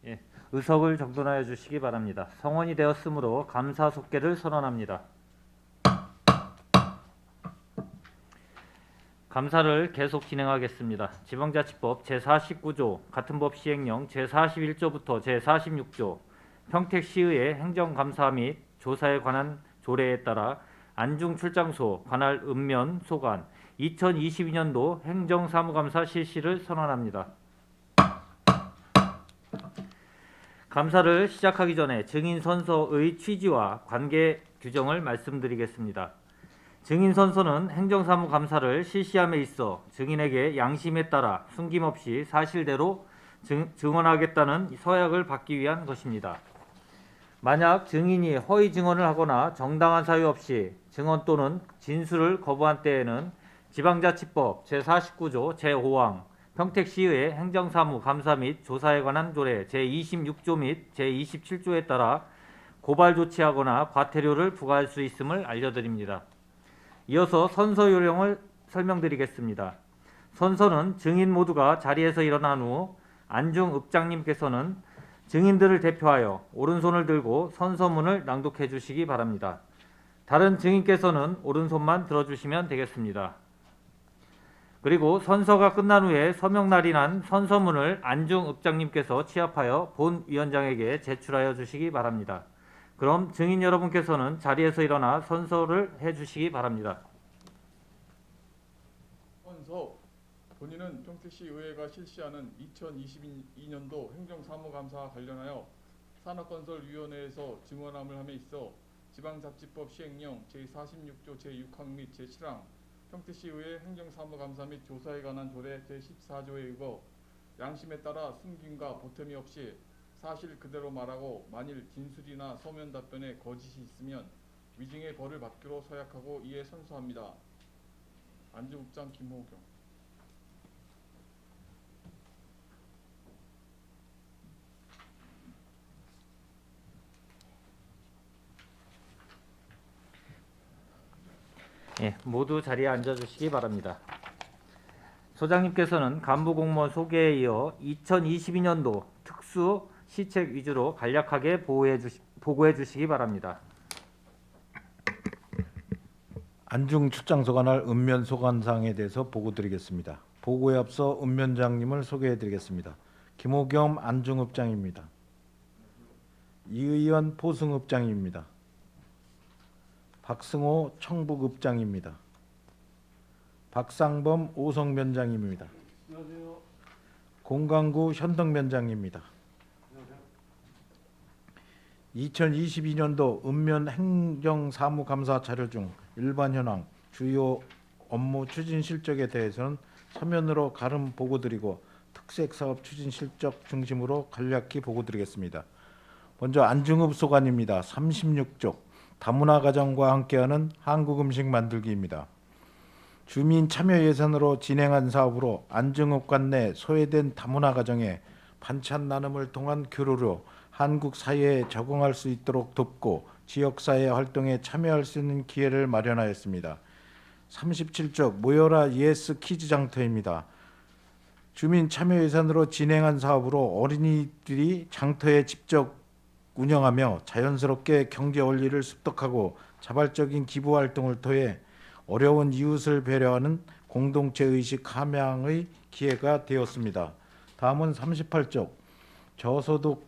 예, 의석을 정돈하여 주시기 바랍니다. 성원이 되었으므로 감사 속계를 선언합니다. 감사를 계속 진행하겠습니다. 지방자치법 제49조 같은 법 시행령 제41조부터 제46조 평택시의회 행정감사 및 조사에 관한 조례에 따라 안중출장소 관할 읍면 소관 2022년도 행정사무감사 실시를 선언합니다. 감사를 시작하기 전에 증인 선서의 취지와 관계 규정을 말씀드리겠습니다. 증인 선서는 행정사무감사를 실시함에 있어 증인에게 양심에 따라 숨김없이 사실대로 증언하겠다는 서약을 받기 위한 것입니다. 만약 증인이 허위 증언을 하거나 정당한 사유 없이 증언 또는 진술을 거부한 때에는 지방자치법 제49조 제5항 평택시의회 행정사무 감사 및 조사에 관한 조례 제26조 및 제27조에 따라 고발 조치하거나 과태료를 부과할 수 있음을 알려드립니다. 이어서 선서 요령을 설명드리겠습니다. 선서는 증인 모두가 자리에서 일어난 후 안중읍장님께서는 증인들을 대표하여 오른손을 들고 선서문을 낭독해 주시기 바랍니다. 다른 증인께서는 오른손만 들어주시면 되겠습니다. 그리고 선서가 끝난 후에 서명날이 난 선서문을 안중읍장님께서 취합하여 본 위원장에게 제출하여 주시기 바랍니다. 그럼 증인 여러분께서는 자리에서 일어나 선서를 해주시기 바랍니다. 선서. 본인은 평택시의회가 실시하는 2022년도 행정사무감사와 관련하여 산업건설위원회에서 증언함을 함에 있어 지방자치법 시행령 제46조 제6항 및 제7항 평택시의회 행정사무감사 및 조사에 관한 조례 제14조에 의거 양심에 따라 숨김과 보탬이 없이 사실 그대로 말하고 만일 진술이나 서면 답변에 거짓이 있으면 위증의 벌을 받기로 서약하고 이에 선서합니다. 안중읍장 김호경. 예, 모두 자리에 앉아주시기 바랍니다. 소장님께서는 간부공무원 소개에 이어 2022년도 특수 시책 위주로 간략하게 보고해 주시기 바랍니다. 안중출장소 관할 읍면소관사항에 대해서 보고드리겠습니다. 보고에 앞서 읍면장님을 소개해드리겠습니다. 김호겸 안중읍장입니다. 이의원 포승읍장입니다. 박승호 청북읍장입니다. 박상범 오성면장입니다. 안녕하세요. 공강구 현덕면장입니다. 2022년도 읍면 행정사무감사 자료 중 일반 현황, 주요 업무 추진 실적에 대해서는 서면으로 가름 보고드리고 특색사업 추진 실적 중심으로 간략히 보고드리겠습니다. 먼저 안중읍 소관입니다. 36쪽 다문화 가정과 함께하는 한국 음식 만들기입니다. 주민 참여 예산으로 진행한 사업으로 안중읍 관내 소외된 다문화 가정에 반찬 나눔을 통한 교류로 한국 사회에 적응할 수 있도록 돕고 지역사회 활동에 참여할 수 있는 기회를 마련하였습니다. 37쪽 모여라 예스 퀴즈 장터입니다. 주민 참여 예산으로 진행한 사업으로 어린이들이 장터에 직접 운영하며 자연스럽게 경제 원리를 습득하고 자발적인 기부 활동을 통해 어려운 이웃을 배려하는 공동체 의식 함양의 기회가 되었습니다. 다음은 38쪽 저소득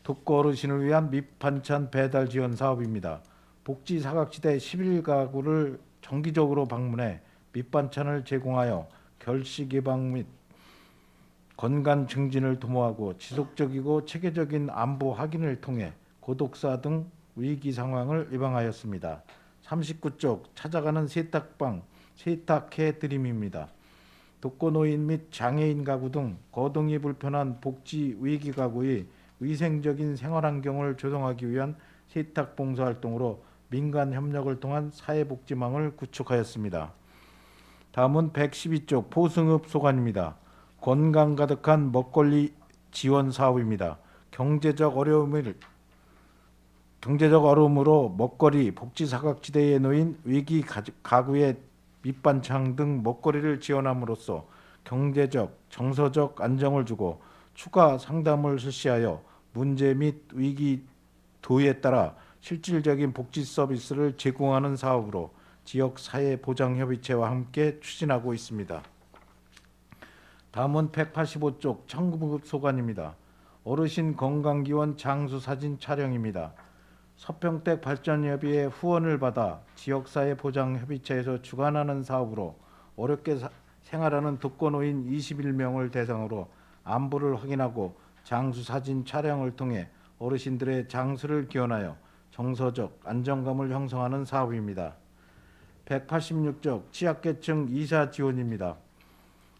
독거 어르신을 위한 밑반찬 배달 지원 사업입니다. 복지 사각지대 11가구를 정기적으로 방문해 밑반찬을 제공하여 결식 예방 및 건강 증진을 도모하고 지속적이고 체계적인 안보 확인을 통해 고독사 등 위기 상황을 예방하였습니다. 39쪽 찾아가는 세탁방 세탁해 드림입니다. 독거노인 및 장애인 가구 등 거동이 불편한 복지 위기 가구의 위생적인 생활환경을 조성하기 위한 세탁 봉사활동으로 민간 협력을 통한 사회복지망을 구축하였습니다. 다음은 112쪽 포승읍 소관입니다. 건강 가득한 먹거리 지원 사업입니다. 경제적 어려움으로 먹거리 복지 사각지대에 놓인 위기 가구의 밑반찬 등 먹거리를 지원함으로써 경제적, 정서적 안정을 주고 추가 상담을 실시하여 문제 및 위기 도에 따라 실질적인 복지 서비스를 제공하는 사업으로 지역사회보장협의체와 함께 추진하고 있습니다. 다음은 185쪽 청구부 소관입니다. 어르신 건강기원 장수사진 촬영입니다. 서평택 발전협의회 후원을 받아 지역사회보장협의체에서 주관하는 사업으로 어렵게 생활하는 독거노인 21명을 대상으로 안부를 확인하고 장수사진 촬영을 통해 어르신들의 장수를 기원하여 정서적 안정감을 형성하는 사업입니다. 186쪽 취약계층 이사 지원입니다.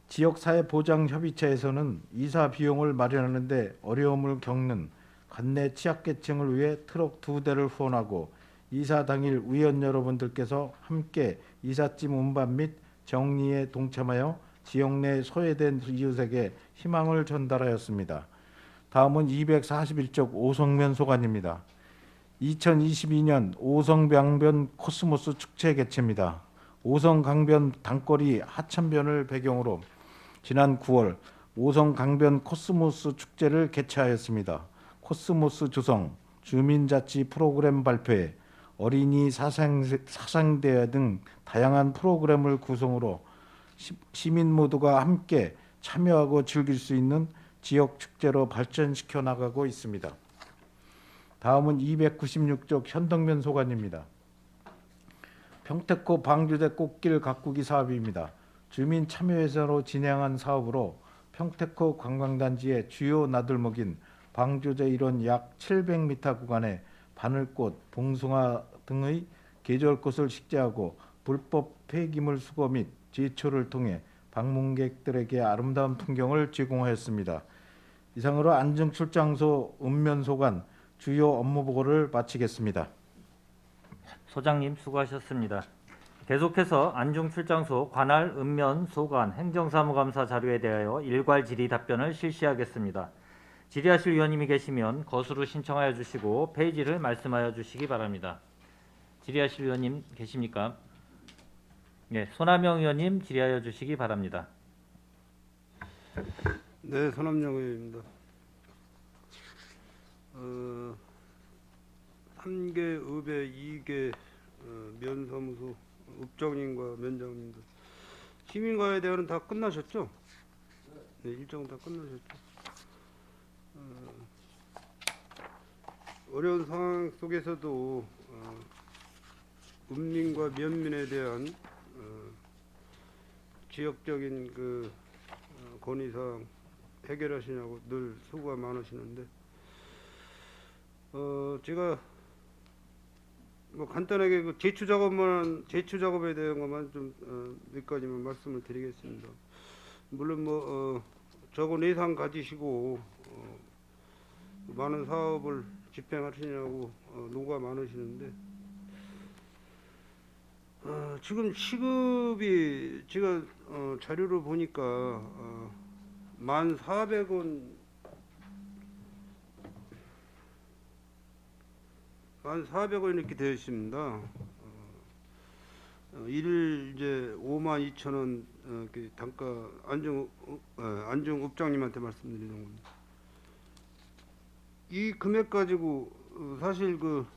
지역사회보장협의체에서는 이사 비용을 마련하는 데 어려움을 겪는 관내 취약계층을 위해 트럭 2대를 후원하고 이사 당일 위원 여러분들께서 함께 이삿짐 운반 및 정리에 동참하여 지역 내 소외된 이웃에게 희망을 전달하였습니다. 다음은 241쪽 오성면 소관입니다. 2022년 오성강변 코스모스 축제 개최입니다. 오성강변 단거리 하천변을 배경으로 지난 9월 오성강변 코스모스 축제를 개최하였습니다. 코스모스 조성, 주민자치 프로그램 발표회, 어린이 사상대회 등 다양한 프로그램을 구성으로 시민 모두가 함께 참여하고 즐길 수 있는 지역 축제로 발전시켜 나가고 있습니다. 다음은 296쪽 현덕면 소관입니다. 평택호 방주대 꽃길 가꾸기 사업입니다. 주민 참여 예산으로 진행한 사업으로 평택호 관광단지의 주요 나들목인 방주대 일원 약 700m 구간에 바늘꽃, 봉숭아 등의 계절꽃을 식재하고 불법 폐기물 수거 및 제초를 통해 방문객들에게 아름다운 풍경을 제공하였습니다. 이상으로 안중출장소 읍면소관 주요 업무 보고를 마치겠습니다. 소장님 수고하셨습니다. 계속해서 안중출장소 관할 읍면 소관 행정사무감사 자료에 대하여 일괄 질의 답변을 실시하겠습니다. 질의하실 위원님이 계시면 거수로 신청하여 주시고 페이지를 말씀하여 주시기 바랍니다. 질의하실 위원님 계십니까? 네, 손하명 의원님 질의하여 주시기 바랍니다. 네, 손함영 의원입니다. 3개 읍의 2개 면사무소 읍장님과 면장님들 시민과에 대한 다 끝나셨죠? 네, 일정 다 끝나셨죠? 어려운 상황 속에서도 읍민과 면민에 대한 지역적인 그 건의사항 해결하시냐고 늘 수고가 많으시는데 제가 뭐 간단하게 그 제초 작업에 대한 것만 좀 몇 가지만 말씀을 드리겠습니다. 물론 뭐 적은 예산 가지시고 많은 사업을 집행하시냐고 노가 많으시는데 지금 시급이 제가 자료를 보니까 1,400원 1,400원 이렇게 되어 있습니다. 일일 이제 52,000원 단가 안중 읍장님한테 말씀드리는 겁니다. 이 금액 가지고 사실 그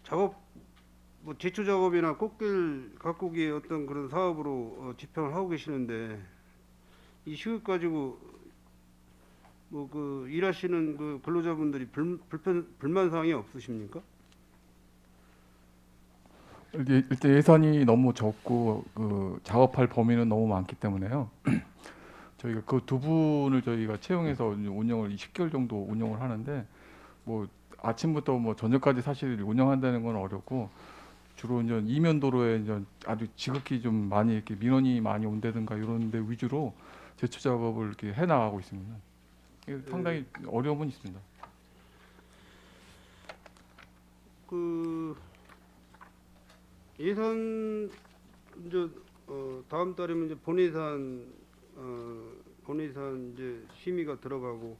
작업 뭐 제초 작업이나 꽃길 가꾸기의 어떤 그런 사업으로 집행을 하고 계시는데 이 시급 가지고 뭐 그 일하시는 그 근로자분들이 불만 사항이 없으십니까? 일단 예산이 너무 적고 그 작업할 범위는 너무 많기 때문에요. 저희가 그 두 분을 저희가 채용해서 운영을 10개월 정도 운영을 하는데 뭐 아침부터 뭐 저녁까지 사실 운영한다는 건 어렵고 주로 이제 이면도로에 이제 아주 지극히 좀 많이 이렇게 민원이 많이 온다든가 이런 데 위주로 제초 작업을 이렇게 해 나가고 있습니다. 이게 상당히 어려움은 있습니다. 그 예산 이제 다음 달이면 이제 본예산 이제 심의가 들어가고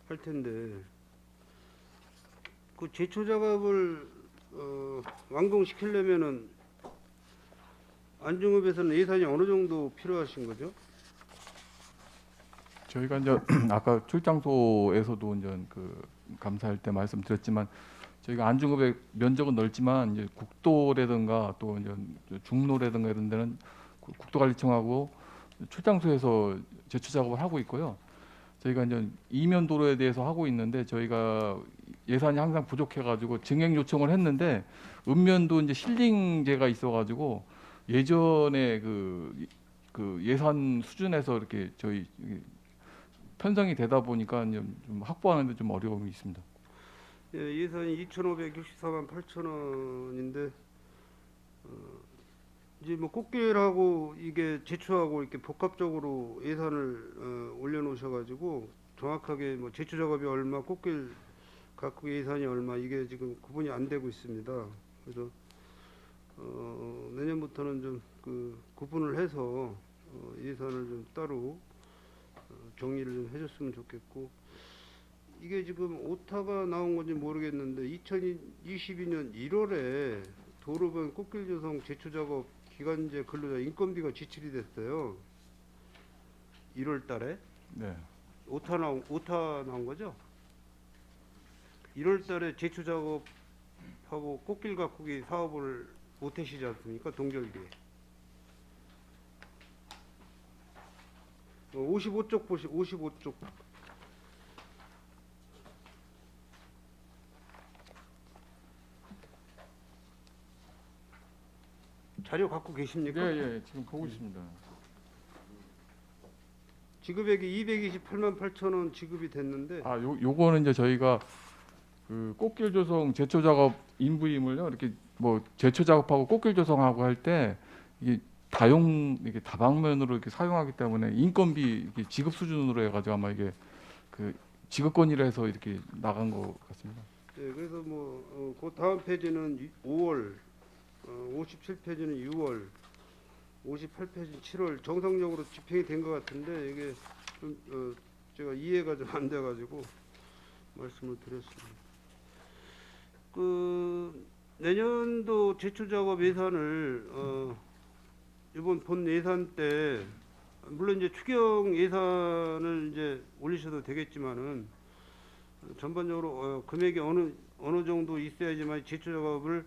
할 텐데 그 제초 작업을 완공시키려면은 안중읍에서는 예산이 어느 정도 필요하신 거죠? 저희가 이제 아까 출장소에서도 이제 그 감사할 때 말씀드렸지만 저희가 안중급의 면적은 넓지만 이제 국도라든가 또 이제 중로라든가 이런 데는 국도관리청하고 출장소에서 제초 작업을 하고 있고요. 저희가 이제 이면 도로에 대해서 하고 있는데 저희가 예산이 항상 부족해가지고 증액 요청을 했는데 읍면도 이제 실링제가 있어가지고 예전에 그 예산 수준에서 이렇게 저희 편성이 되다 보니까 이제 좀 확보하는데 좀 어려움이 있습니다. 예, 예산이 2,564만 8천 원인데 이제 뭐 꽃길하고 이게 제초하고 이렇게 복합적으로 예산을 올려놓으셔가지고 정확하게 뭐 제초 작업이 얼마, 꽃길 가꾸기 예산이 얼마 이게 지금 구분이 안 되고 있습니다. 그래서 내년부터는 좀 그 구분을 해서 예산을 좀 따로 정리를 좀 해줬으면 좋겠고 이게 지금 오타가 나온 건지 모르겠는데 2022년 1월에 도로변 꽃길 조성 제초 작업 기간제 근로자 인건비가 지출이 됐어요. 1월 달에 네. 오타 나온 거죠? 1월 달에 제초 작업하고 꽃길 가꾸기 사업을 못 하시지 않습니까? 동절기에. 55쪽 55쪽. 자료 갖고 계십니까? 예, 예, 지금 보고 있습니다. 지급액이 228만 8천 원 지급이 됐는데 아, 요거는 이제 저희가 그 꽃길 조성 제초 작업 인부임을요 이렇게 뭐 제초 작업하고 꽃길 조성하고 할 때 이게 이게 다방면으로 이렇게 사용하기 때문에 인건비 이렇게 지급 수준으로 해가지고 아마 이게 그 지급권이라 해서 이렇게 나간 것 같습니다. 네, 그래서 그 다음 페이지는 5월, 57페이지는 6월, 58페이지 7월 정상적으로 집행이 된 것 같은데 이게 좀 제가 이해가 좀 안 돼가지고 말씀을 드렸습니다. 그 내년도 제초 작업 예산을 이번 본 예산 때 물론 이제 추경 예산을 이제 올리셔도 되겠지만은 전반적으로 금액이 어느 정도 있어야지만 제초 작업을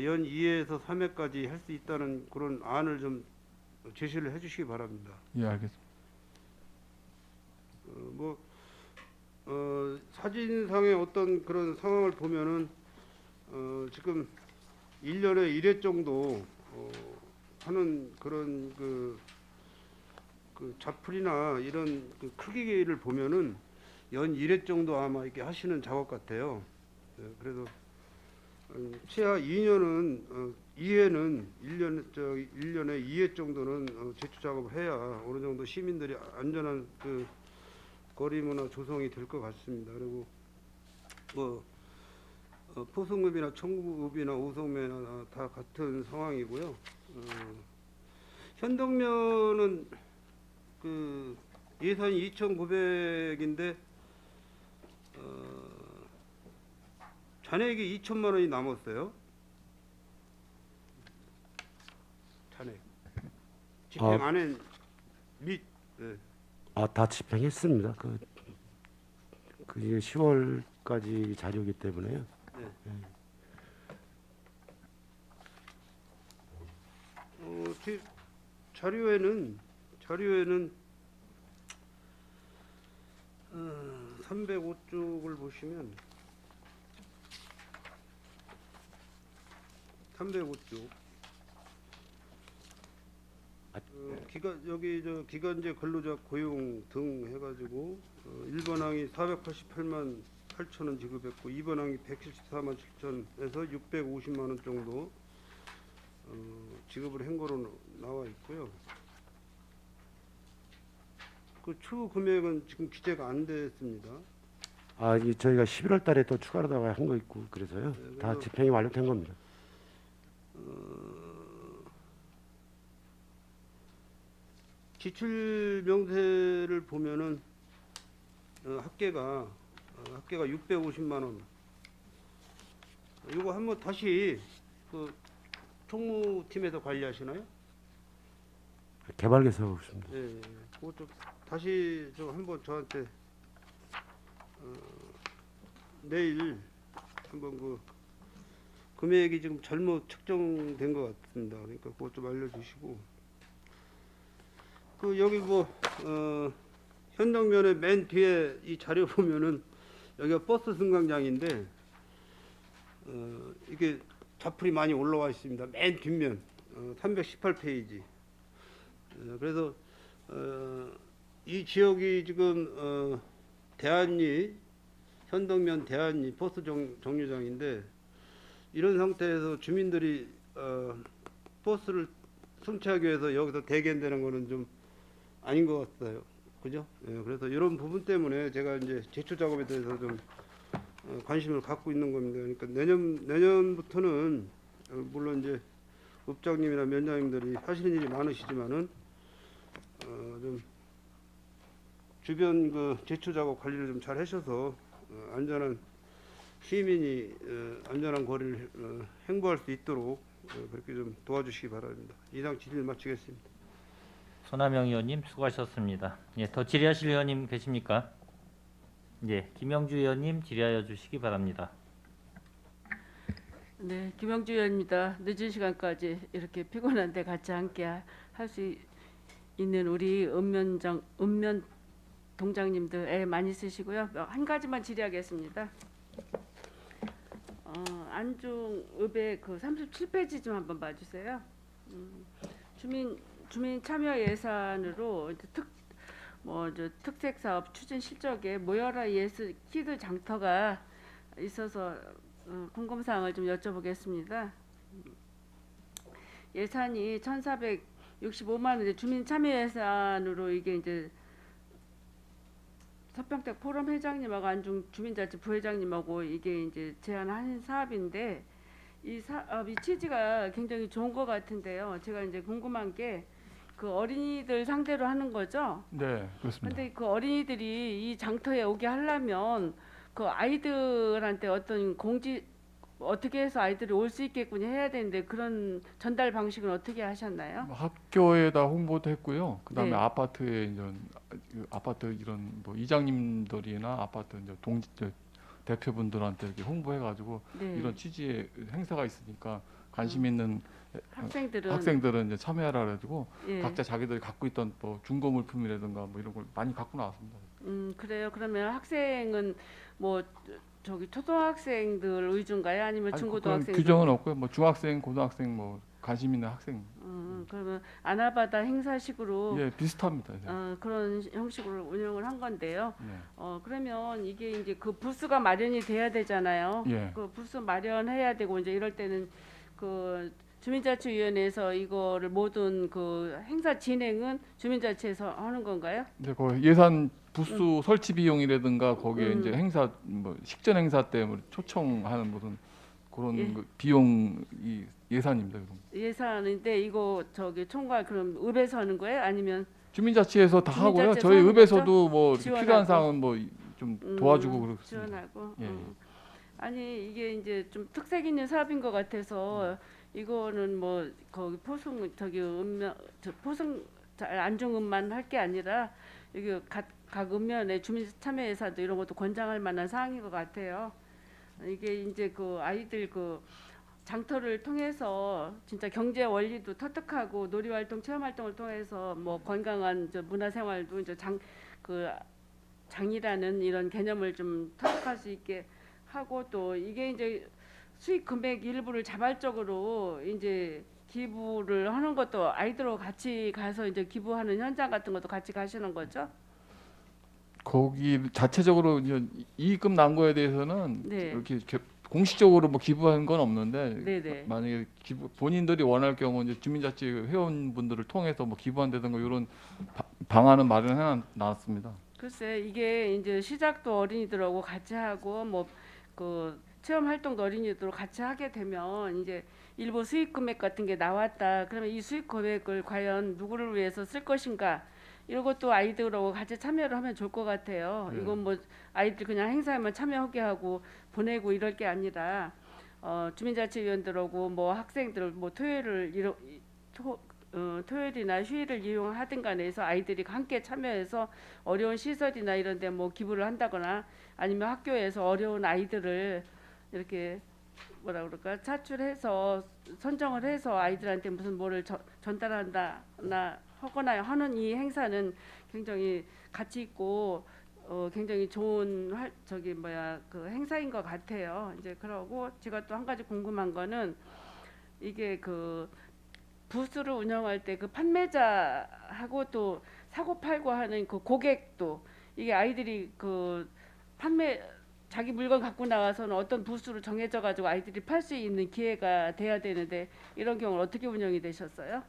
연 2회에서 3회까지 할 수 있다는 그런 안을 좀 제시를 해주시기 바랍니다. 예, 알겠습니다. 사진상의 어떤 그런 상황을 보면은 지금 1년에 1회 정도 하는 그런 그 자풀이나 이런 그 크기를 보면은 연 1회 정도 아마 이렇게 하시는 작업 같아요. 네, 그래서 최하 2년은 2회는 1년에 2회 정도는 제초 작업을 해야 어느 정도 시민들이 안전한 그 거리문화 조성이 될 것 같습니다. 그리고 뭐 포승읍이나 청구읍이나 오송면이나 다 같은 상황이고요. 현덕면은 그 예산이 2,900인데 잔액이 2천만 원이 남았어요. 잔액 집행 안엔 및 네. 다 집행했습니다. 그게 10월까지 자료이기 때문에요. 제 자료에는 305쪽을 보시면 305쪽 기간제 근로자 고용 등 해가지고 1번 항이 488만 8천 원 지급했고 2번 항이 174만 7천에서 650만 원 정도 지급을 한 거로 나와 있고요. 그 추후 금액은 지금 기재가 안 됐습니다. 이 저희가 11월 달에 또 추가로 한 거 있고 그래서요. 네, 다 그래서- 집행이 완료된 겁니다. 지출 명세를 보면은 합계가 650만 원. 이거 한번 다시 그 총무팀에서 관리하시나요? 개발계서 없습니다. 예, 그거 좀 다시 좀 한번 저한테 내일 한번 그 금액이 지금 잘못 측정된 것 같습니다. 그러니까 그것 좀 알려주시고 그 여기 뭐 현덕면의 맨 뒤에 이 자료 보면은 여기가 버스 승강장인데 이게 자풀이 많이 올라와 있습니다. 맨 뒷면 318페이지. 그래서 이 지역이 지금 대한리 현덕면 대한리 버스 정류장인데 이런 상태에서 주민들이 버스를 승차하기 위해서 여기서 대기한다는 거는 좀 아닌 것 같아요. 그죠? 예, 그래서 이런 부분 때문에 제가 이제 제초 작업에 대해서 좀 관심을 갖고 있는 겁니다. 그러니까 내년부터는 물론 이제 읍장님이나 면장님들이 하시는 일이 많으시지만은 좀 주변 그 제초 작업 관리를 좀 잘 하셔서 안전한 시민이 안전한 거리를 행보할 수 있도록 그렇게 좀 도와주시기 바랍니다. 이상 질의 마치겠습니다. 손하명 의원님 수고하셨습니다. 예, 더 질의하실 의원님 계십니까? 예, 김영주 의원님 질의하여 주시기 바랍니다. 네, 김영주 의원입니다. 늦은 시간까지 이렇게 피곤한데 같이 함께 할 수 있는 우리 읍면 동장님들 애 많이 쓰시고요. 한 가지만 질의하겠습니다. 안중읍의 그 37페이지 좀 한번 봐주세요. 주민 참여 예산으로 이제 특색 사업 추진 실적에 모여라 예스 키드 장터가 있어서 궁금 사항을 좀 여쭤보겠습니다. 예산이 1,465만 원인데 주민 참여 예산으로 이게 이제 서평택 포럼 회장님하고 안중 주민자치 부회장님하고 이게 이제 제안한 사업인데 이 사업이 취지가 굉장히 좋은 것 같은데요. 제가 이제 궁금한 게 그 어린이들 상대로 하는 거죠. 네, 그렇습니다. 근데 그 어린이들이 이 장터에 오게 하려면 그 아이들한테 어떤 공지 어떻게 해서 아이들이 올 수 있게끔 해야 되는데 그런 전달 방식은 어떻게 하셨나요? 뭐 학교에다 홍보도 했고요. 그다음에 네. 아파트에 이런 아파트 이런 뭐 이장님들이나 아파트 이제 대표분들한테 이렇게 홍보해가지고 네. 이런 취지의 행사가 있으니까 관심 있는 학생들은 이제 참여하라 그래가지고 예. 각자 자기들이 갖고 있던 뭐 중고 물품이라든가 뭐 이런 걸 많이 갖고 나왔습니다. 그래요. 그러면 학생은 뭐 저기 초등학생들 위주인가요? 아니면 아니, 그건 중고등학생? 규정은 없고요. 뭐 중학생, 고등학생 뭐 관심 있는 학생 그러면 아나바다 행사식으로 예 비슷합니다. 이제. 그런 형식으로 운영을 한 건데요. 예. 그러면 이게 이제 그 부스가 마련이 돼야 되잖아요. 예. 그 부스 마련해야 되고 이제 이럴 때는 그 주민자치위원회에서 이거를 모든 그 행사 진행은 주민자치에서 하는 건가요? 이제 그 예산 부스 설치 비용이라든가 거기에 이제 행사 뭐 식전 행사 때 뭐 초청하는 무슨 그런 예. 그 비용 예산입니다. 그럼. 예산인데 이거 저기 총괄 그럼 읍에서 하는 거예요? 아니면 주민자치에서 다 하고요. 주민자치에서 저희 하는 읍에서도 뭐 이렇게 지원하고. 필요한 사항은 뭐 좀 도와주고 그렇습니다. 지원하고. 예, 예. 아니 이게 이제 좀 특색 있는 사업인 것 같아서 이거는 뭐 거기 포승 저기 포승 안중읍만 할 게 아니라 여기 각 읍면에 주민 참여 예산도 이런 것도 권장할 만한 사항인 것 같아요. 이게 이제 그 아이들 그 장터를 통해서 진짜 경제 원리도 터득하고 놀이 활동, 체험 활동을 통해서 뭐 건강한 저 문화 생활도 이제 장이라는 이런 개념을 좀 터득할 수 있게 하고 또 이게 이제 수익 금액 일부를 자발적으로 이제 기부를 하는 것도 아이들하고 같이 가서 이제 기부하는 현장 같은 것도 같이 가시는 거죠? 거기 자체적으로 이제 이익금 난 거에 대해서는 네. 이렇게 공식적으로 뭐 기부한 건 없는데 네네. 만약에 본인들이 원할 경우 이제 주민자치 회원분들을 통해서 뭐 기부한다든가 이런 방안은 마련해 놨습니다. 글쎄 이게 이제 시작도 어린이들하고 같이 하고 뭐 그 체험 활동도 어린이들하고 같이 하게 되면 이제 일부 수익 금액 같은 게 나왔다. 그러면 이 수익 금액을 과연 누구를 위해서 쓸 것인가? 이런 것도 아이들하고 같이 참여를 하면 좋을 것 같아요. 네. 이건 뭐 아이들 그냥 행사에만 참여하게 하고 보내고 이럴 게 아니라 주민자치위원들하고 뭐 학생들 뭐 토요일이나 휴일을 이용하든 간에 해서 아이들이 함께 참여해서 어려운 시설이나 이런 데 뭐 기부를 한다거나 아니면 학교에서 어려운 아이들을 이렇게 뭐라 그럴까 차출해서 선정을 해서 아이들한테 무슨 뭐를 전달한다나 하거나 하는 이 행사는 굉장히 가치 있고 굉장히 좋은 그 행사인 것 같아요. 이제 그러고 제가 또 한 가지 궁금한 거는 이게 그 부스를 운영할 때 그 판매자하고 또 사고 팔고 하는 그 고객도 이게 아이들이 그 판매 자기 물건 갖고 나와서는 어떤 부스로 정해져 가지고 아이들이 팔 수 있는 기회가 돼야 되는데 이런 경우는 어떻게 운영이 되셨어요?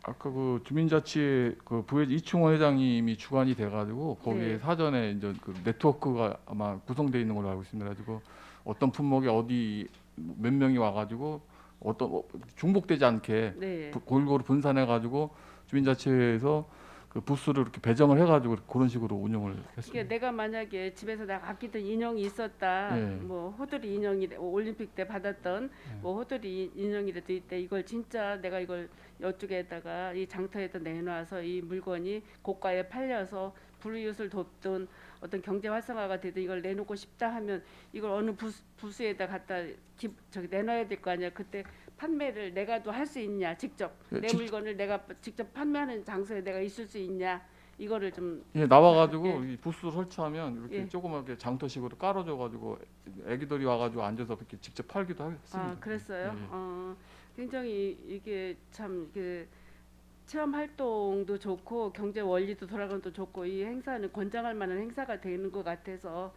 아까 그 주민자치 그 부회 이충원 회장님이 주관이 돼가지고 거기에 네. 사전에 이제 그 네트워크가 아마 구성되어 있는 걸로 알고 있습니다. 가지고 어떤 품목이 어디 몇 명이 와가지고 어떤 중복되지 않게 네. 골고루 분산해가지고 주민자치회에서 그 부스를 이렇게 배정을 해가지고 그런 식으로 운영을 이게 했습니다. 내가 만약에 집에서 내가 아끼던 인형이 있었다, 예. 뭐 호두리 인형이 올림픽 때 받았던 뭐 호두리 인형이라도 있대. 이걸 진짜 내가 이걸 이쪽에다가 이 장터에다 내놔서 이 물건이 고가에 팔려서 불이웃을 돕든 어떤 경제 활성화가 되든 이걸 내놓고 싶다 하면 이걸 어느 부스에다 갖다 내놔야 될 거 아니야. 그때 판매를 내가도 할 수 있냐, 직접 예, 내 물건을 내가 직접 판매하는 장소에 내가 있을 수 있냐, 이거를 좀 예, 나와가지고 예. 이 부스 설치하면 이렇게 예. 조그맣게 장터식으로 깔아줘가지고 애기들이 와가지고 앉아서 이렇게 직접 팔기도 했습니다. 아, 그랬어요. 예, 예. 굉장히 이게 참 그 체험 활동도 좋고 경제 원리도 돌아가는 것도 좋고 이 행사는 권장할 만한 행사가 되는 것 같아서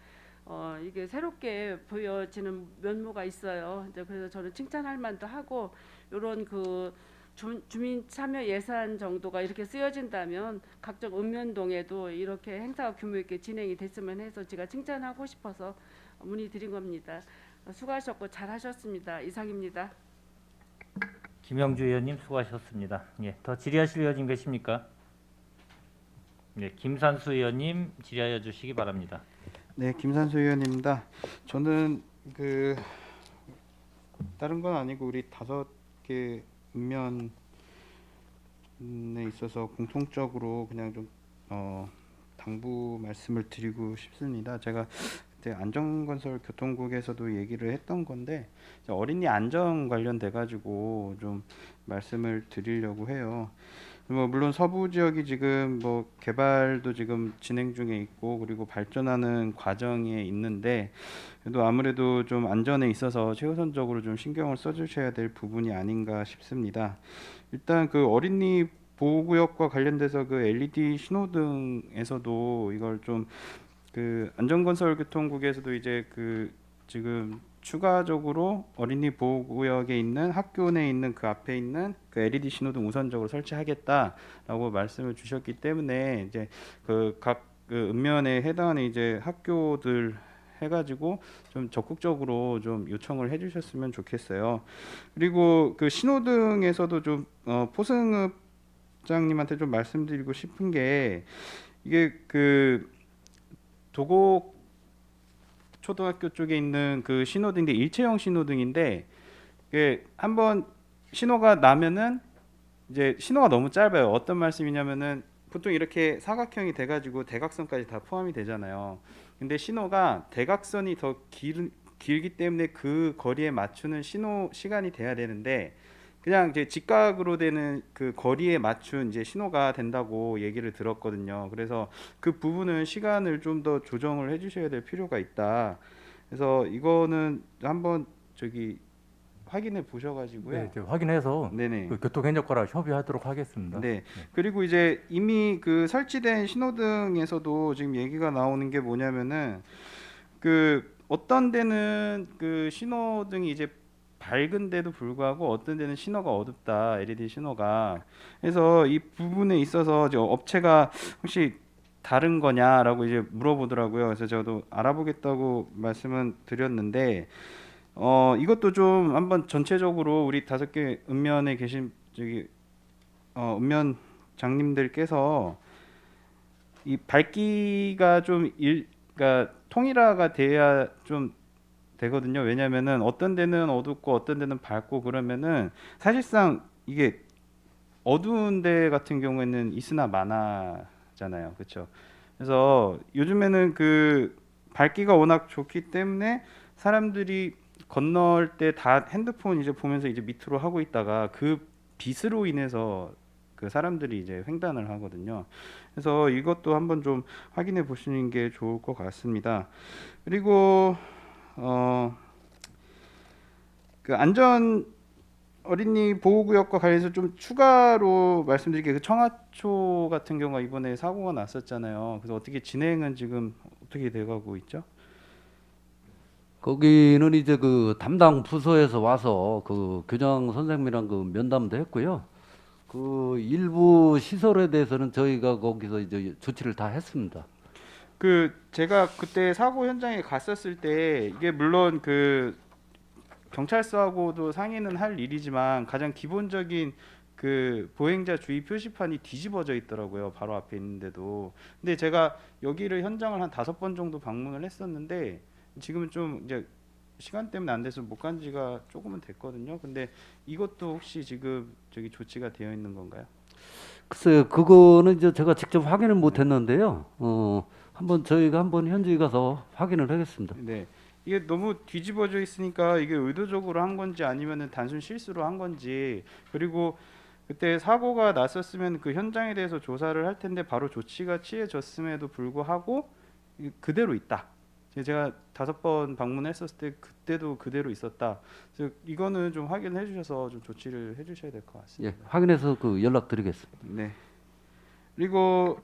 이게 새롭게 보여지는 면모가 있어요. 이제 그래서 저는 칭찬할 만도 하고 이런 그 주민 참여 예산 정도가 이렇게 쓰여진다면 각종 읍면동에도 이렇게 행사가 규모 있게 진행이 됐으면 해서 제가 칭찬하고 싶어서 문의드린 겁니다. 수고하셨고 잘하셨습니다. 이상입니다. 김영주 의원님 수고하셨습니다. 예, 더 질의하실 의원님 계십니까? 네, 김산수 의원님 질의하여 주시기 바랍니다. 네, 김산수 의원입니다. 저는 그 다른 건 아니고 우리 5개 읍면에 있어서 공통적으로 그냥 좀 당부 말씀을 드리고 싶습니다. 제가 그때 안전건설 교통국에서도 얘기를 했던 건데 어린이 안전 관련돼 가지고 좀 말씀을 드리려고 해요. 뭐 물론 서부 지역이 지금 뭐 개발도 지금 진행 중에 있고 그리고 발전하는 과정에 있는데 그래도 아무래도 좀 안전에 있어서 최우선적으로 좀 신경을 써주셔야 될 부분이 아닌가 싶습니다. 일단 그 어린이 보호구역과 관련돼서 그 LED 신호등에서도 이걸 좀 그 안전건설교통국에서도 이제 그 지금 추가적으로 어린이 보호구역에 있는 학교 내에 있는 그 앞에 있는 그 LED 신호등 우선적으로 설치하겠다라고 말씀을 주셨기 때문에 이제 그 각 그 읍면에 해당하는 이제 학교들 해가지고 좀 적극적으로 좀 요청을 해주셨으면 좋겠어요. 그리고 그 신호등에서도 좀 포승읍장님한테 좀 말씀드리고 싶은 게 이게 그 도곡 초등학교 쪽에 있는 그 신호등인데 일체형 신호등인데 이게 한번 신호가 나면은 이제 신호가 너무 짧아요. 어떤 말씀이냐면은 보통 이렇게 사각형이 돼가지고 대각선까지 다 포함이 되잖아요. 근데 신호가 대각선이 더 길기 때문에 그 거리에 맞추는 신호 시간이 돼야 되는데 그냥 이제 직각으로 되는 그 거리에 맞춘 이제 신호가 된다고 얘기를 들었거든요. 그래서 그 부분은 시간을 좀 더 조정을 해주셔야 될 필요가 있다. 그래서 이거는 한번 저기 확인해 보셔가지고요. 네, 제가 확인해서 네네. 그 교통행정과랑 협의하도록 하겠습니다. 네. 그리고 이제 이미 그 설치된 신호등에서도 지금 얘기가 나오는 게 뭐냐면은 그 어떤 데는 그 신호등이 이제 밝은데도 불구하고 어떤 데는 신호가 어둡다, LED 신호가. 그래서 이 부분에 있어서 업체가 혹시 다른 거냐라고 이제 물어보더라고요. 그래서 저도 알아보겠다고 말씀은 드렸는데 이것도 좀 한번 전체적으로 우리 5개 읍면에 계신 저기 읍면 장님들께서 이 밝기가 좀 그러니까 통일화가 돼야 좀 되거든요. 왜냐면은 어떤 데는 어둡고 어떤 데는 밝고 그러면은 사실상 이게 어두운 데 같은 경우에는 있으나 마나잖아요, 그렇죠? 그래서 요즘에는 그 밝기가 워낙 좋기 때문에 사람들이 건널 때 다 핸드폰 이제 보면서 이제 밑으로 하고 있다가 그 빛으로 인해서 그 사람들이 이제 횡단을 하거든요. 그래서 이것도 한번 좀 확인해 보시는 게 좋을 것 같습니다. 그리고 그 안전 어린이 보호구역과 관련해서 좀 추가로 말씀드릴게요. 그 청하초 같은 경우가 이번에 사고가 났었잖아요. 그래서 어떻게 진행은 지금 어떻게 돼가고 있죠? 거기는 이제 그 담당 부서에서 와서 그 교장 선생님이랑 그 면담도 했고요. 그 일부 시설에 대해서는 저희가 거기서 이제 조치를 다 했습니다. 그 제가 그때 사고 현장에 갔었을 때 이게 물론 그 경찰서하고도 상의는 할 일이지만 가장 기본적인 그 보행자 주의 표시판이 뒤집어져 있더라고요. 바로 앞에 있는데도. 근데 제가 여기를 현장을 한 5번 정도 방문을 했었는데 지금은 좀 이제 시간 때문에 안 돼서 못 간 지가 조금은 됐거든요. 근데 이것도 혹시 지금 저기 조치가 되어 있는 건가요? 글쎄요, 그거는 이제 제가 직접 확인을 못 했는데요. 한번 저희가 한번 현지에 가서 확인을 하겠습니다. 네. 이게 너무 뒤집어져 있으니까 이게 의도적으로 한 건지 아니면은 단순 실수로 한 건지, 그리고 그때 사고가 났었으면 그 현장에 대해서 조사를 할 텐데 바로 조치가 취해졌음에도 불구하고 그대로 있다. 제가 5번 방문했었을 때 그때도 그대로 있었다. 그래서 이거는 좀 확인해 주셔서 좀 조치를 해 주셔야 될 것 같습니다. 예, 확인해서 그 연락드리겠습니다. 네. 그리고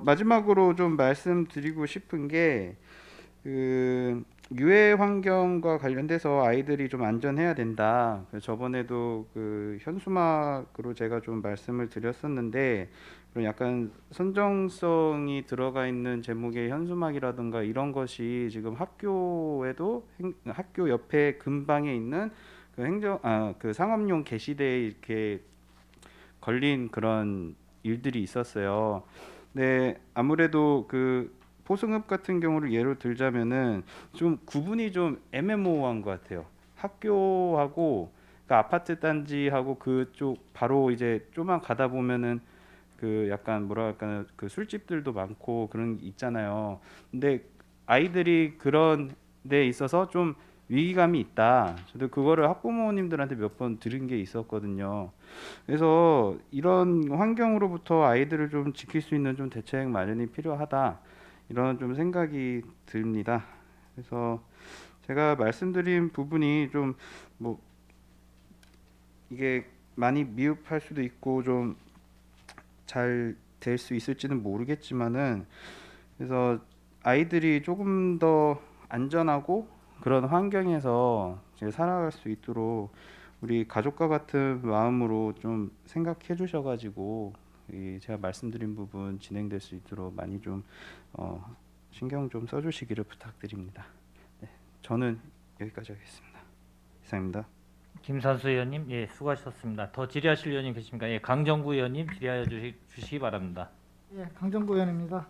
마지막으로 좀 말씀드리고 싶은 게 그 유해 환경과 관련돼서 아이들이 좀 안전해야 된다. 그래서 저번에도 그 현수막으로 제가 좀 말씀을 드렸었는데 그런 약간 선정성이 들어가 있는 제목의 현수막이라든가 이런 것이 지금 학교에도 학교 옆에 근방에 있는 그 상업용 게시대에 이렇게 걸린 그런 일들이 있었어요. 네, 아무래도 그 포승읍 같은 경우를 예로 들자면은 좀 구분이 좀 애매모호한 것 같아요. 학교하고 그 아파트 단지하고 그쪽 바로 이제 좀만 가다 보면은 그 약간 뭐랄까 그 술집들도 많고 그런 게 있잖아요. 근데 아이들이 그런 데 있어서 좀 위기감이 있다. 저도 그거를 학부모님들한테 몇 번 들은 게 있었거든요. 그래서 이런 환경으로부터 아이들을 좀 지킬 수 있는 좀 대책 마련이 필요하다. 이런 좀 생각이 듭니다. 그래서 제가 말씀드린 부분이 좀 뭐 이게 많이 미흡할 수도 있고 좀 잘 될 수 있을지는 모르겠지만은 그래서 아이들이 조금 더 안전하고 그런 환경에서 이제 살아갈 수 있도록 우리 가족과 같은 마음으로 좀 생각해 주셔가지고 제가 말씀드린 부분 진행될 수 있도록 많이 좀 신경 좀 써주시기를 부탁드립니다. 네, 저는 여기까지 하겠습니다. 이상입니다. 김산수 의원님, 예, 수고하셨습니다. 더 질의하실 의원님 계십니까? 예, 강정구 의원님 질의하여 주시기 바랍니다. 예, 강정구 의원입니다.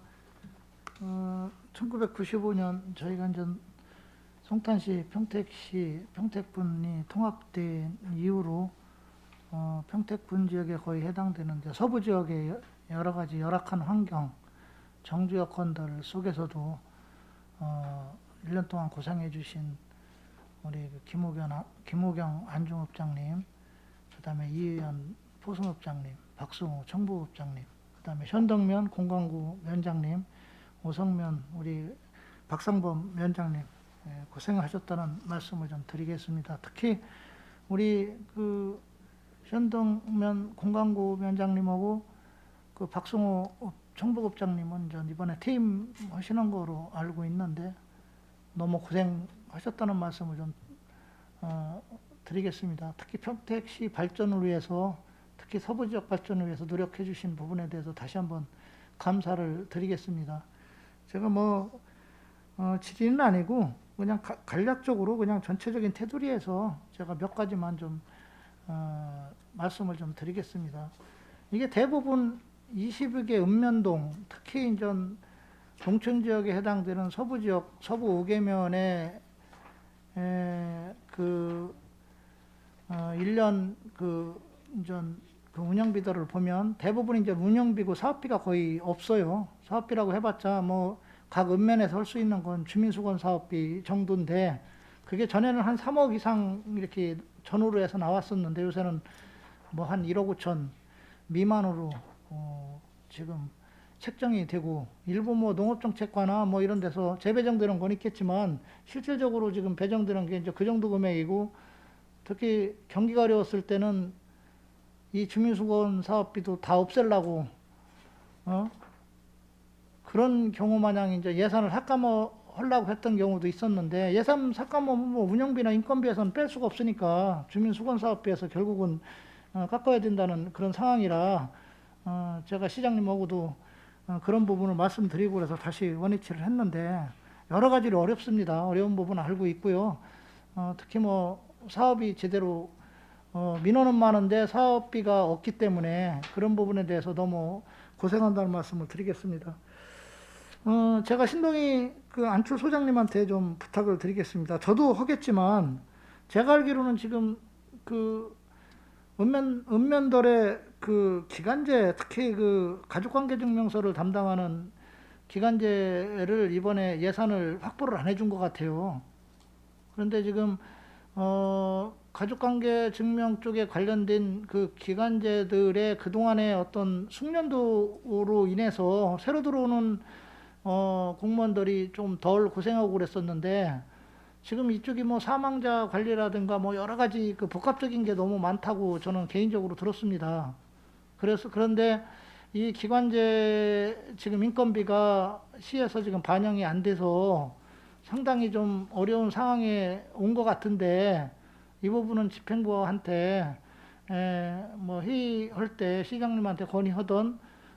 1995년 저희가 이제 송탄시, 평택시, 평택군이 통합된 이후로 평택군 지역에 거의 해당되는 이제 서부 지역의 여러 가지 열악한 환경, 정주 여건들 속에서도 1년 동안 고생해 주신 우리 김호경 안중읍장님, 그다음에 이의연 포승읍장님, 박승우 청부읍장님, 그다음에 현덕면 공강구 면장님, 오성면 우리 박상범 면장님 고생하셨다는 말씀을 좀 드리겠습니다. 특히 우리 그 현덕면 공강구 면장님하고 그 박승우 청부읍장님은 이번에 퇴임하시는 거로 알고 있는데 너무 고생하셨다는 말씀을 좀 드리겠습니다. 특히 평택시 발전을 위해서, 특히 서부 지역 발전을 위해서 노력해 주신 부분에 대해서 다시 한번 감사를 드리겠습니다. 제가 질의는 아니고 그냥 간략적으로 그냥 전체적인 테두리에서 제가 몇 가지만 좀 말씀을 좀 드리겠습니다. 이게 대부분 22개 읍면동, 특히 이제 동천 지역에 해당되는 서부 지역, 서부 5개면에 1년 그 운영비들을 보면 대부분 이제 운영비고 사업비가 거의 없어요. 사업비라고 해봤자 뭐 각 읍면에서 할 수 있는 건 주민수건 사업비 정도인데 그게 전에는 한 3억 이상 이렇게 전후로 해서 나왔었는데 요새는 뭐 한 1억 5천 미만으로 지금 책정이 되고 일부 뭐 농업정책과나 뭐 이런 데서 재배정되는 건 있겠지만 실질적으로 지금 배정되는 게 이제 그 정도 금액이고 특히 경기가 어려웠을 때는 이 주민수건 사업비도 다 없애려고 그런 경우 마냥 이제 예산을 삭감하려고 했던 경우도 있었는데 예산 삭감하면 뭐 운영비나 인건비에서는 뺄 수가 없으니까 주민수건 사업비에서 결국은 깎아야 된다는 그런 상황이라 제가 시장님하고도 그런 부분을 말씀드리고 그래서 다시 원위치를 했는데 여러 가지로 어렵습니다. 어려운 부분은 알고 있고요. 특히 뭐 사업이 제대로 민원은 많은데 사업비가 없기 때문에 그런 부분에 대해서 너무 고생한다는 말씀을 드리겠습니다. 제가 신동희 그 안출 소장님한테 좀 부탁을 드리겠습니다. 저도 하겠지만 제가 알기로는 지금 그 읍면들의 그 기간제 특히 그 가족관계증명서를 담당하는 기간제를 이번에 예산을 확보를 안 해준 것 같아요. 그런데 지금 가족관계증명 쪽에 관련된 그 기간제들의 그동안의 어떤 숙련도로 인해서 새로 들어오는 공무원들이 좀 덜 고생하고 그랬었는데 지금 이쪽이 뭐 사망자 관리라든가 뭐 여러 가지 그 복합적인 게 너무 많다고 저는 개인적으로 들었습니다. 그런데 이 기관제 지금 인건비가 시에서 지금 반영이 안 돼서 상당히 좀 어려운 상황에 온 것 같은데 이 부분은 집행부한테 뭐 회의할 때 시장님한테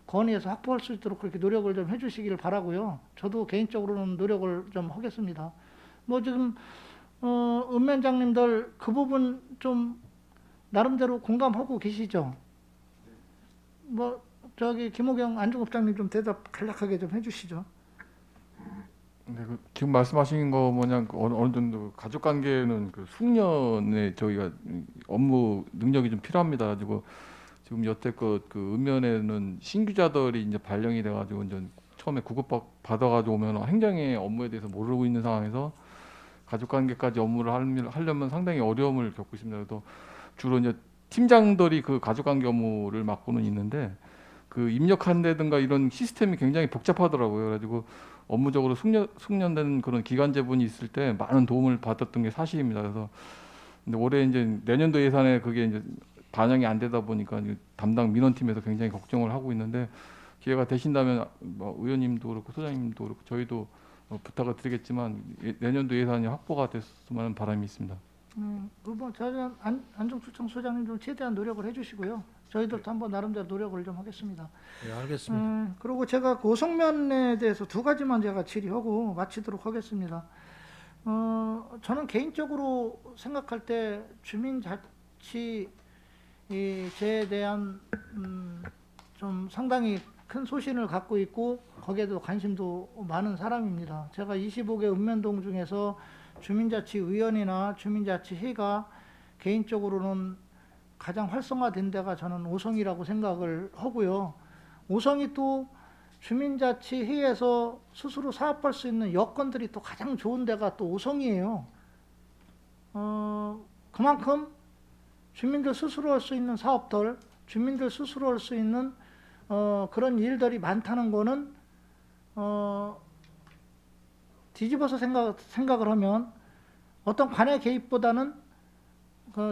건의해서 확보할 수 있도록 그렇게 노력을 좀 해주시길 바라고요. 저도 개인적으로는 노력을 좀 하겠습니다. 뭐 지금 읍면장님들 그 부분 좀 나름대로 공감하고 계시죠? 뭐 저기 김호경 안중업장님 좀 대답 간략하게 좀 해주시죠. 네, 지금 말씀하신 거 뭐냐 어느 정도 가족관계는 그 숙련에 저희가 업무 능력이 좀 필요합니다. 가지고 지금 여태껏 그 읍면에는 신규자들이 이제 발령이 돼가지고 이제 처음에 구급 받아가지고 오면 행정의 업무에 대해서 모르고 있는 상황에서 가족관계까지 업무를 하려면 상당히 어려움을 겪고 있습니다. 그래서 주로 이제 팀장들이 그 가족관계 업무를 맡고는 있는데 그 입력한다든가 이런 시스템이 굉장히 복잡하더라고요. 그래가지고 업무적으로 숙련된 그런 기관제분이 있을 때 많은 도움을 받았던 게 사실입니다. 그래서 근데 올해 이제 내년도 예산에 그게 이제 반영이 안 되다 보니까 담당 민원팀에서 굉장히 걱정을 하고 있는데 기회가 되신다면 뭐 의원님도 그렇고 소장님도 그렇고 저희도 부탁을 드리겠지만 내년도 예산이 확보가 됐으면 하는 바람이 있습니다. 뭐 저는 안중수청 소장님 좀 최대한 노력을 해주시고요. 저희들도 한번 나름대로 노력을 좀 하겠습니다. 네, 알겠습니다. 그리고 제가 고성면에 대해서 두 가지만 제가 질의하고 마치도록 하겠습니다. 저는 개인적으로 생각할 때 주민자치제에 대한 좀 상당히 큰 소신을 갖고 있고 거기에도 관심도 많은 사람입니다. 제가 25개 읍면동 중에서 주민자치위원회나 주민자치회가 개인적으로는 가장 활성화된 데가 저는 오성이라고 생각을 하고요. 오성이 또 주민자치회에서 스스로 사업할 수 있는 여건들이 또 가장 좋은 데가 또 오성이에요. 그만큼 주민들 스스로 할 수 있는 사업들, 주민들 스스로 할 수 있는 그런 일들이 많다는 거는 뒤집어서 생각을 하면 어떤 관의 개입보다는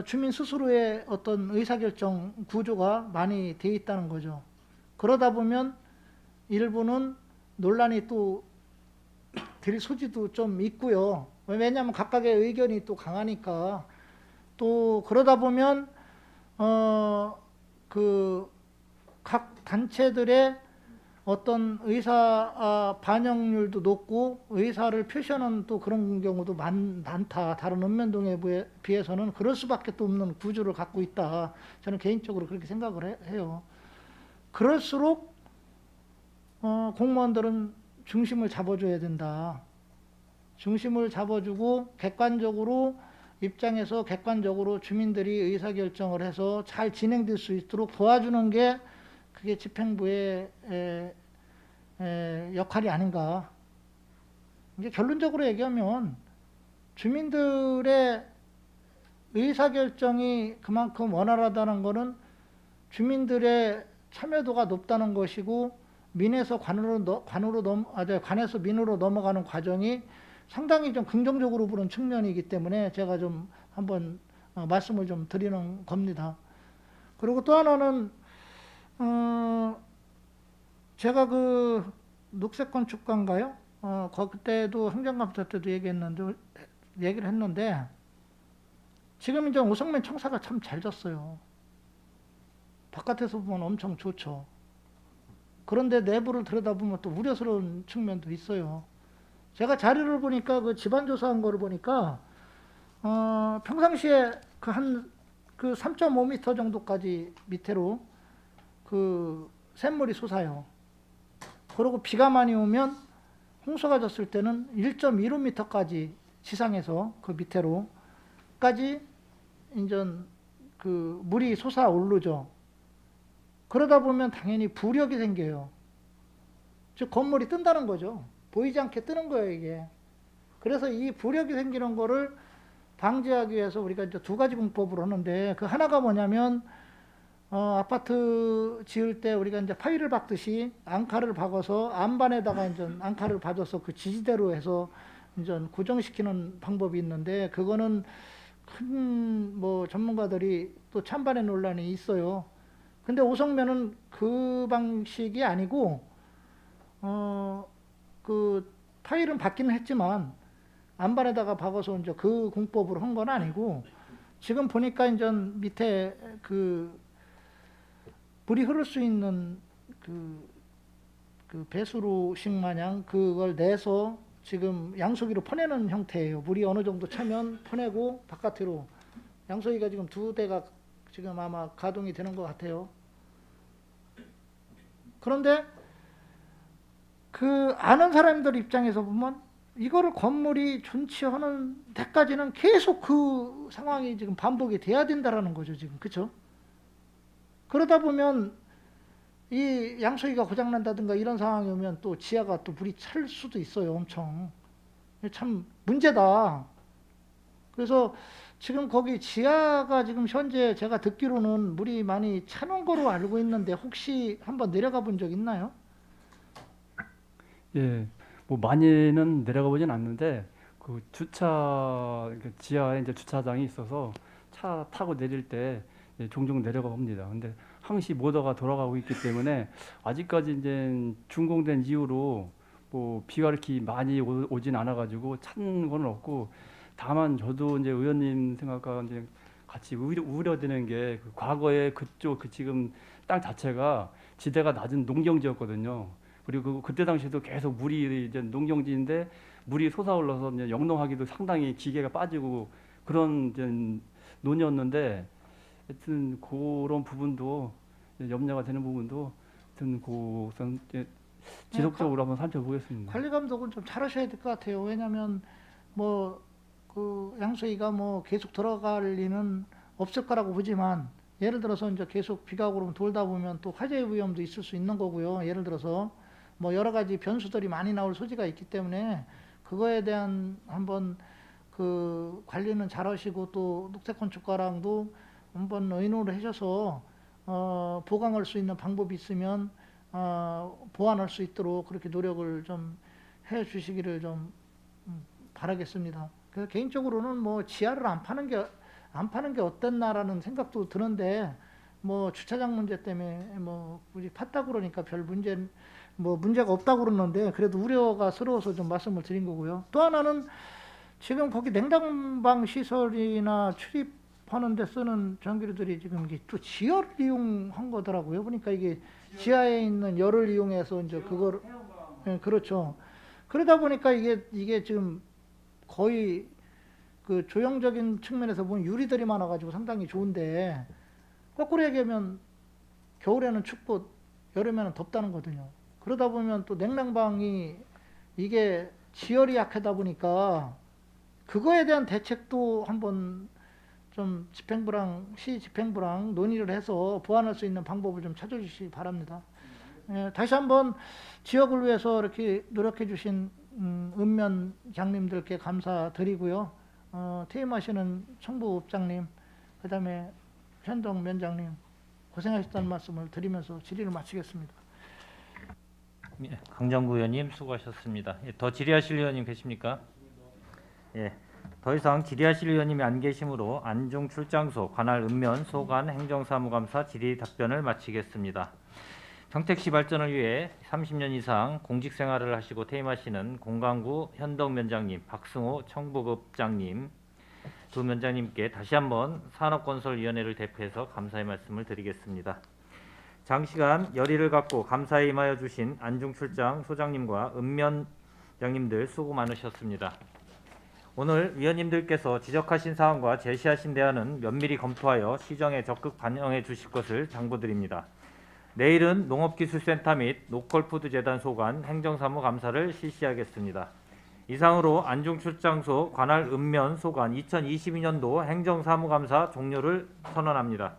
주민 스스로의 어떤 의사결정 구조가 많이 돼 있다는 거죠. 그러다 보면 일부는 논란이 또 될 소지도 좀 있고요. 왜냐하면 각각의 의견이 또 강하니까. 또 그러다 보면 그 각 단체들의 어떤 의사 반영률도 높고 의사를 표시하는 또 그런 경우도 많다. 다른 읍면동에 비해서는 그럴 수밖에 또 없는 구조를 갖고 있다. 저는 개인적으로 그렇게 생각을 해요. 그럴수록 공무원들은 중심을 잡아줘야 된다. 중심을 잡아주고 객관적으로 입장에서 객관적으로 주민들이 의사결정을 해서 잘 진행될 수 있도록 도와주는 게 그게 집행부의 역할이 아닌가. 이제 결론적으로 얘기하면 주민들의 의사결정이 그만큼 원활하다는 것은 주민들의 참여도가 높다는 것이고 민에서 관에서 민으로 넘어가는 과정이 상당히 좀 긍정적으로 보는 측면이기 때문에 제가 좀 한번 말씀을 좀 드리는 겁니다. 그리고 또 하나는 제가 그 녹색건축가인가요? 그때도 행정감사 때도 얘기를 했는데 지금 이제 오성면 청사가 참 잘 졌어요. 바깥에서 보면 엄청 좋죠. 그런데 내부를 들여다보면 또 우려스러운 측면도 있어요. 제가 자료를 보니까 그 집안 조사한 거를 보니까 평상시에 그 3.5m 정도까지 밑으로 그 샘물이 솟아요. 그리고 비가 많이 오면 홍수가 졌을 때는 1.15m까지 지상에서 그 밑으로까지 인전 그 물이 솟아 오르죠. 그러다 보면 당연히 부력이 생겨요. 즉 건물이 뜬다는 거죠. 보이지 않게 뜨는 거예요, 이게. 그래서 이 부력이 생기는 거를 방지하기 위해서 우리가 이제 두 가지 공법을 하는데 그 하나가 뭐냐면 아파트 지을 때 우리가 이제 파이를 박듯이 앙카를 박아서 안반에다가 이제 앙카를 박아서 그 지지대로 해서 이제 고정시키는 방법이 있는데 그거는 큰 뭐 전문가들이 또 찬반의 논란이 있어요. 근데 오성면은 그 방식이 아니고 그 타일은 받기는 했지만 안반에다가 박아서 이제 그 공법으로 한 건 아니고 지금 보니까 이제 밑에 그 물이 흐를 수 있는 그 배수로식 마냥 그걸 내서 지금 양소기로 퍼내는 형태예요. 물이 어느 정도 차면 퍼내고 바깥으로 양소기가 지금 2대가 지금 아마 가동이 되는 것 같아요. 그런데 그 아는 사람들 입장에서 보면 이거를 건물이 존치하는 데까지는 계속 그 상황이 지금 반복이 돼야 된다라는 거죠, 지금. 그렇죠? 그러다 보면 이 양소기가 고장난다든가 이런 상황이 오면 또 지하가 또 물이 찰 수도 있어요, 엄청. 참 문제다. 그래서 지금 거기 지하가 지금 현재 제가 듣기로는 물이 많이 차는 거로 알고 있는데 혹시 한번 내려가 본 적 있나요? 예, 뭐 많이는 내려가 보진 않는데 그 지하에 이제 주차장이 있어서 차 타고 내릴 때 종종 내려가 봅니다. 근데 항시 모터가 돌아가고 있기 때문에 아직까지 이제 준공된 이후로 뭐 비가 이렇게 많이 오진 않아가지고 찬 건 없고 다만 저도 이제 의원님 생각과 이제 같이 우려되는 게 그 과거에 그쪽 그 지금 땅 자체가 지대가 낮은 농경지였거든요. 그리고 그때 당시에도 계속 물이 이제 농경지인데 물이 솟아올라서 이제 영농하기도 상당히 기계가 빠지고 그런 이제 논이었는데 하여튼 그런 부분도 염려가 되는 부분도 하여튼 우선 지속적으로 한번 살펴보겠습니다. 관리 감독은 좀 잘하셔야 될 것 같아요. 왜냐하면 뭐 그 양소기가 뭐 계속 들어갈 리는 없을 거라고 보지만 예를 들어서 이제 계속 비가 오고 돌다 보면 또 화재의 위험도 있을 수 있는 거고요. 예를 들어서 뭐 여러 가지 변수들이 많이 나올 소지가 있기 때문에 그거에 대한 한번 그 관리는 잘하시고 또 녹색건축가랑도 한번 의논을 하셔서 보강할 수 있는 방법이 있으면 보완할 수 있도록 그렇게 노력을 좀 해주시기를 좀 바라겠습니다. 그래서 개인적으로는 뭐 지하를 안 파는 게 어땠나라는 생각도 드는데 뭐 주차장 문제 때문에 뭐 우리 팠다 그러니까 별 문제가 없다고 그러는데 그래도 우려가스러워서 좀 말씀을 드린 거고요. 또 하나는 지금 거기 냉장방 시설이나 출입하는 데 쓰는 전기료들이 지금 이게 또 지하를 이용한 거더라고요. 보니까 이게 지하에 있는 열을 이용해서 이제 그걸 그렇죠. 그러다 보니까 이게 지금 거의 그 조형적인 측면에서 보면 유리들이 많아가지고 상당히 좋은데 거꾸로 얘기하면 겨울에는 춥고 여름에는 덥다는 거거든요. 그러다 보면 또 냉난방이 이게 지열이 약하다 보니까 그거에 대한 대책도 한번 좀 시 집행부랑 논의를 해서 보완할 수 있는 방법을 좀 찾아주시기 바랍니다. 예, 다시 한번 지역을 위해서 이렇게 노력해 주신 읍면장님들께 감사드리고요. 퇴임하시는 청부읍장님, 그다음에 현동면장님 고생하셨다는 말씀을 드리면서 질의를 마치겠습니다. 예, 강정구 의원님 수고하셨습니다. 예, 더 질의하실 의원님 계십니까? 예, 더 이상 질의하실 의원님이 안 계시므로 안중 출장소, 관할 읍면, 소관, 행정사무감사 질의 답변을 마치겠습니다. 평택시 발전을 위해 30년 이상 공직 생활을 하시고 퇴임하시는 공강구 현덕면장님, 박승호 청부읍장님 두 면장님께 다시 한번 산업건설위원회를 대표해서 감사의 말씀을 드리겠습니다. 장시간 열의를 갖고 감사에 임하여 주신 안중출장 소장님과 읍면장님들 수고 많으셨습니다. 오늘 위원님들께서 지적하신 사항과 제시하신 대안은 면밀히 검토하여 시정에 적극 반영해 주실 것을 당부드립니다. 내일은 농업기술센터 및 로컬푸드재단 소관 행정사무감사를 실시하겠습니다. 이상으로 안중출장소 관할 읍면 소관 2022년도 행정사무감사 종료를 선언합니다.